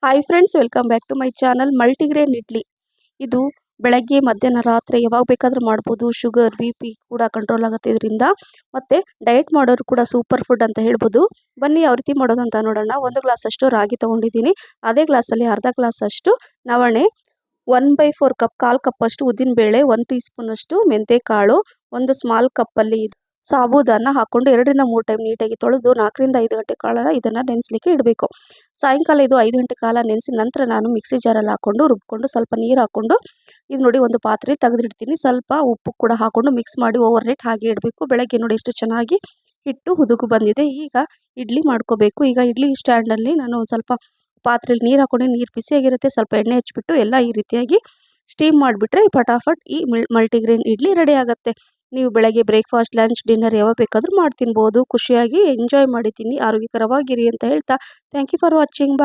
Hi friends, welcome back to my channel. Multigrain idli ಇದು ಬೆಳಗ್ಗೆ ಮಧ್ಯಾಹ್ನ ರಾತ್ರಿ ಯಾವಾಗ ಬೇಕಾದರೂ ಮಾಡ್ಬೋದು. ಶುಗರ್ BP ಕೂಡ ಕಂಟ್ರೋಲ್ ಆಗುತ್ತೆ ಇದರಿಂದ. ಮತ್ತು ಡಯಟ್ ಮಾಡೋರು ಕೂಡ ಸೂಪರ್ ಫುಡ್ ಅಂತ ಹೇಳ್ಬೋದು. ಬನ್ನಿ ಯಾವ ರೀತಿ ಮಾಡೋದು ಅಂತ ನೋಡೋಣ. 1 ಗ್ಲಾಸಷ್ಟು ರಾಗಿ ತೊಗೊಂಡಿದ್ದೀನಿ. ಅದೇ ಗ್ಲಾಸಲ್ಲಿ ಅರ್ಧ ಗ್ಲಾಸಷ್ಟು ನವಣೆ, 1/4 ಕಪ್, 1/4 ಕಪ್ಪಷ್ಟು ಉದ್ದಿನಬೇಳೆ, 1 ಟೀ ಸ್ಪೂನಷ್ಟು ಮೆಂತೆಕಾಳು, ಒಂದು ಸ್ಮಾಲ್ ಕಪ್ಪಲ್ಲಿ ಸಾಬೂದಾನ ಹಾಕ್ಕೊಂಡು 2 ರಿಂದ 3 ಟೈಮ್ ನೀಟಾಗಿ ತೊಳೆದು 4 ರಿಂದ 5 ಗಂಟೆ ಕಾಲ ಇದನ್ನು ನೆನೆಸಲಿಕ್ಕೆ ಇಡಬೇಕು. ಸಾಯಂಕಾಲ ಇದು 5 ಗಂಟೆ ಕಾಲ ನೆನೆಸಿದ ನಂತರ ನಾನು ಮಿಕ್ಸಿ ಜಾರಲ್ಲಿ ಹಾಕ್ಕೊಂಡು ರುಬ್ಕೊಂಡು ಸ್ವಲ್ಪ ನೀರು ಹಾಕ್ಕೊಂಡು ಇದು ನೋಡಿ ಒಂದು ಪಾತ್ರೆ ತೆಗೆದಿಡ್ತೀನಿ. ಸ್ವಲ್ಪ ಉಪ್ಪು ಕೂಡ ಹಾಕ್ಕೊಂಡು ಮಿಕ್ಸ್ ಮಾಡಿ ಓವರ್ ನೈಟ್ ಹಾಗೆ ಇಡಬೇಕು. ಬೆಳಗ್ಗೆ ನೋಡಿ ಎಷ್ಟು ಚೆನ್ನಾಗಿ ಹಿಟ್ಟು ಹುದುಗು ಬಂದಿದೆ. ಈಗ ಇಡ್ಲಿ ಮಾಡ್ಕೋಬೇಕು. ಈಗ ಇಡ್ಲಿ ಸ್ಟ್ಯಾಂಡಲ್ಲಿ ನಾನು ಒಂದು ಸ್ವಲ್ಪ ಪಾತ್ರೆಯಲ್ಲಿ ನೀರು ಹಾಕ್ಕೊಂಡು, ನೀರು ಬಿಸಿಯಾಗಿರುತ್ತೆ, ಸ್ವಲ್ಪ ಎಣ್ಣೆ ಹಚ್ಬಿಟ್ಟು ಎಲ್ಲ ಈ ರೀತಿಯಾಗಿ ಸ್ಟೀಮ್ ಮಾಡಿಬಿಟ್ರೆ ಫಟಾಫಟ್ ಈ ಮಲ್ಟಿಗ್ರೇನ್ ಇಡ್ಲಿ ರೆಡಿ ಆಗುತ್ತೆ. ನೀವು ಬೆಳಗ್ಗೆ ಬ್ರೇಕ್ಫಾಸ್ಟ್, ಲಂಚ್, ಡಿನ್ನರ್ ಯಾವಾಗ ಬೇಕಾದರೂ ಮಾಡಿ ತಿನ್ಬೋದು. ಖುಷಿಯಾಗಿ ಎಂಜಾಯ್ ಮಾಡಿ ತಿನ್ನಿ, ಆರೋಗ್ಯಕರವಾಗಿರಿ ಅಂತ ಹೇಳ್ತಾ thank you for watching. Bye.